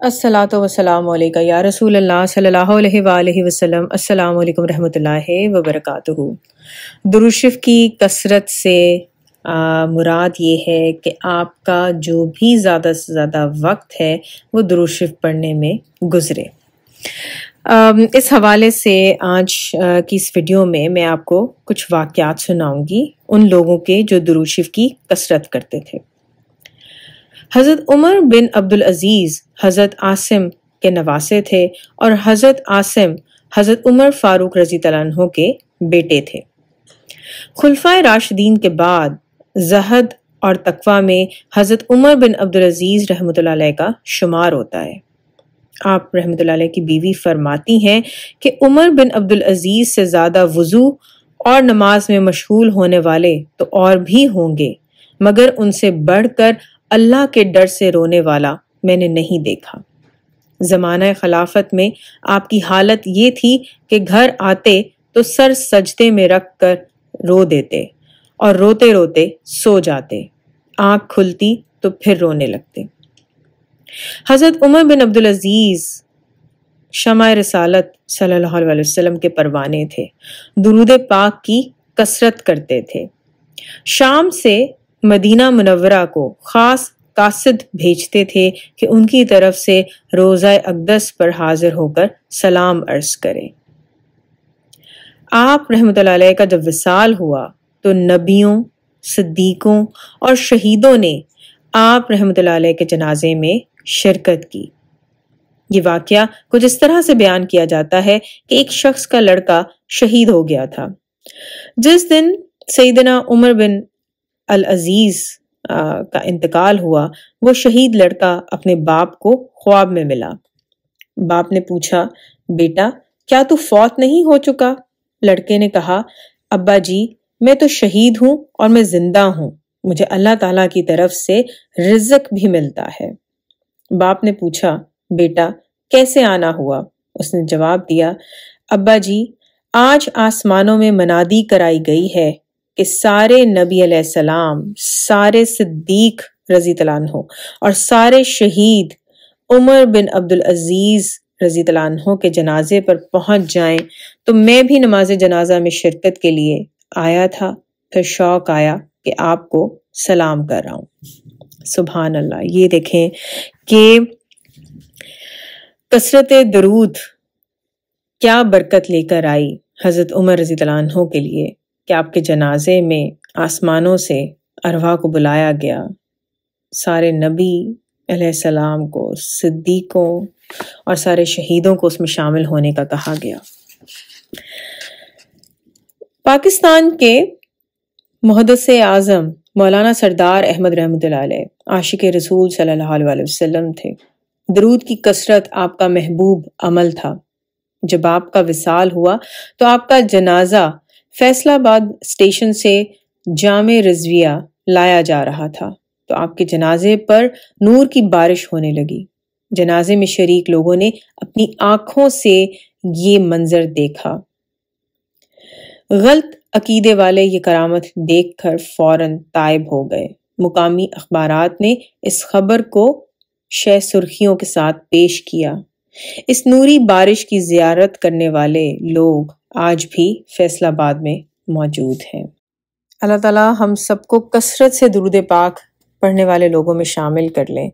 الصلاۃ والسلام علیکہ یا رسول اللہ صلی اللہ علیہ وآلہ وسلم۔ السلام علیکم رحمۃ اللہ وبرکاتہ۔ درود شریف کی کثرت سے مراد یہ ہے کہ آپ کا جو بھی زیادہ سے زیادہ وقت ہے وہ درود شریف پڑھنے میں گزرے۔ اس حوالے سے آج کی اس ویڈیو میں آپ کو کچھ واقعات سناؤں گی ان لوگوں کے جو درود شریف کی کثرت کرتے تھے۔ حضرت عمر بن عبدالعزیز حضرت عاصم کے نواسے تھے اور حضرت عاصم حضرت عمر فاروق رضی اللہ عنہ کے بیٹے تھے۔ خلفائے راشدین کے بعد زہد اور تقوی میں حضرت عمر بن عبدالعزیز رحمۃ اللہ علیہ کا شمار ہوتا ہے۔ آپ رحمۃ اللہ علیہ کی بیوی فرماتی ہیں کہ عمر بن عبدالعزیز سے زیادہ وضو اور نماز میں مشغول ہونے والے تو اور بھی ہوں گے، مگر ان سے بڑھ کر اللہ کے ڈر سے رونے والا میں نے نہیں دیکھا۔ زمانہ خلافت میں آپ کی حالت یہ تھی کہ گھر آتے تو سر سجدے میں رکھ کر رو دیتے اور روتے روتے سو جاتے، آنکھ کھلتی تو پھر رونے لگتے۔ حضرت عمر بن عبدالعزیز شمع رسالت صلی اللہ علیہ وسلم کے پروانے تھے، درود پاک کی کثرت کرتے تھے۔ شام سے مدینہ منورہ کو خاص قاصد بھیجتے تھے کہ ان کی طرف سے روضہ اقدس پر حاضر ہو کر سلام عرض کرے۔ آپ رحمۃ اللہ علیہ کا جب وصال ہوا تو نبیوں، صدیقوں اور شہیدوں نے آپ رحمۃ اللہ علیہ کے جنازے میں شرکت کی۔ یہ واقعہ کچھ اس طرح سے بیان کیا جاتا ہے کہ ایک شخص کا لڑکا شہید ہو گیا تھا۔ جس دن سیدنا عمر بن العزیز کا انتقال ہوا، وہ شہید لڑکا اپنے باپ کو خواب میں ملا۔ باپ نے پوچھا، بیٹا کیا تو فوت نہیں ہو چکا؟ لڑکے نے کہا، ابا جی میں تو شہید ہوں اور میں زندہ ہوں، مجھے اللہ تعالیٰ کی طرف سے رزق بھی ملتا ہے۔ باپ نے پوچھا، بیٹا کیسے آنا ہوا؟ اس نے جواب دیا، ابا جی آج آسمانوں میں منادی کرائی گئی ہے کہ سارے نبی علیہ السلام، سارے صدیق رضی اللہ عنہ اور سارے شہید عمر بن عبدالعزیز رضی اللہ عنہ کے جنازے پر پہنچ جائیں۔ تو میں بھی نماز جنازہ میں شرکت کے لیے آیا تھا، پھر شوق آیا کہ آپ کو سلام کر رہا ہوں۔ سبحان اللہ۔ یہ دیکھیں کہ کثرت درود کیا برکت لے کر آئی حضرت عمر رضی اللہ عنہ کے لیے کہ آپ کے جنازے میں آسمانوں سے ارواح کو بلایا گیا، سارے نبی علیہ السلام کو، صدیقوں اور سارے شہیدوں کو اس میں شامل ہونے کا کہا گیا۔ پاکستان کے محدث اعظم مولانا سردار احمد رحمۃ اللہ علیہ عاشق رسول صلی اللہ علیہ وسلم تھے۔ درود کی کثرت آپ کا محبوب عمل تھا۔ جب آپ کا وصال ہوا تو آپ کا جنازہ فیصل آباد اسٹیشن سے جامع رضویہ لایا جا رہا تھا تو آپ کے جنازے پر نور کی بارش ہونے لگی۔ جنازے میں شریک لوگوں نے اپنی آنکھوں سے یہ منظر دیکھا۔ غلط عقیدے والے یہ کرامت دیکھ کر فوراً تائب ہو گئے۔ مقامی اخبارات نے اس خبر کو شہ سرخیوں کے ساتھ پیش کیا۔ اس نوری بارش کی زیارت کرنے والے لوگ آج بھی فیصل آباد میں موجود ہیں۔ اللہ تعالیٰ ہم سب کو کثرت سے درود پاک پڑھنے والے لوگوں میں شامل کر لیں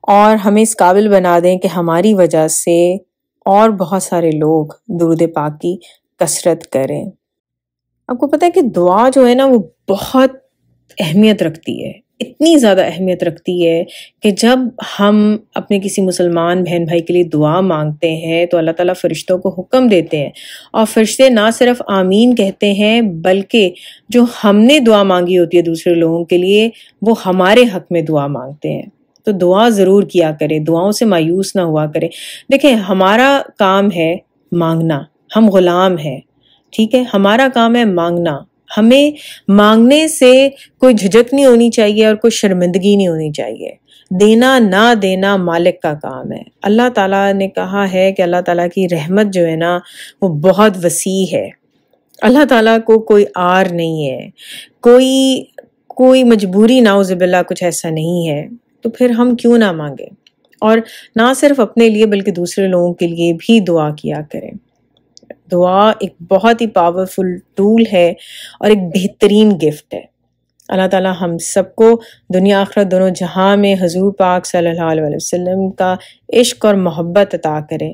اور ہمیں اس قابل بنا دیں کہ ہماری وجہ سے اور بہت سارے لوگ درود پاک کی کثرت کریں۔ آپ کو پتہ ہے کہ دعا جو ہے نا وہ بہت اہمیت رکھتی ہے، اتنی زیادہ اہمیت رکھتی ہے کہ جب ہم اپنے کسی مسلمان بہن بھائی کے لیے دعا مانگتے ہیں تو اللہ تعالیٰ فرشتوں کو حکم دیتے ہیں اور فرشتے نہ صرف آمین کہتے ہیں بلکہ جو ہم نے دعا مانگی ہوتی ہے دوسرے لوگوں کے لیے وہ ہمارے حق میں دعا مانگتے ہیں۔ تو دعا ضرور کیا کرے، دعاؤں سے مایوس نہ ہوا کرے۔ دیکھیں ہمارا کام ہے مانگنا، ہم غلام ہیں، ٹھیک ہے، ہمارا کام ہے مانگنا۔ ہمیں مانگنے سے کوئی جھجک نہیں ہونی چاہیے اور کوئی شرمندگی نہیں ہونی چاہیے۔ دینا نہ دینا مالک کا کام ہے۔ اللہ تعالیٰ نے کہا ہے کہ اللہ تعالیٰ کی رحمت جو ہے نا وہ بہت وسیع ہے۔ اللہ تعالیٰ کو کوئی آر نہیں ہے، کوئی مجبوری نعوذ باللہ کچھ ایسا نہیں ہے، تو پھر ہم کیوں نہ مانگیں۔ اور نہ صرف اپنے لیے بلکہ دوسرے لوگوں کے لیے بھی دعا کیا کریں۔ دعا ایک بہت ہی پاورفل ٹول ہے اور ایک بہترین گفٹ ہے۔ اللہ تعالیٰ ہم سب کو دنیا آخرت دونوں جہاں میں حضور پاک صلی اللہ علیہ وسلم کا عشق اور محبت عطا کریں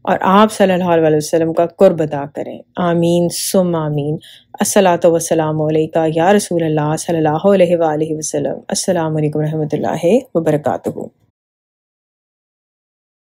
اور آپ صلی اللہ علیہ وسلم کا قرب عطا کریں۔ آمین ثم آمین۔ الصلاۃ والسلام علیکہ یا رسول اللہ صلی اللہ علیہ وآلہ وسلم۔ السلام علیکم ورحمۃ اللہ وبرکاتہ۔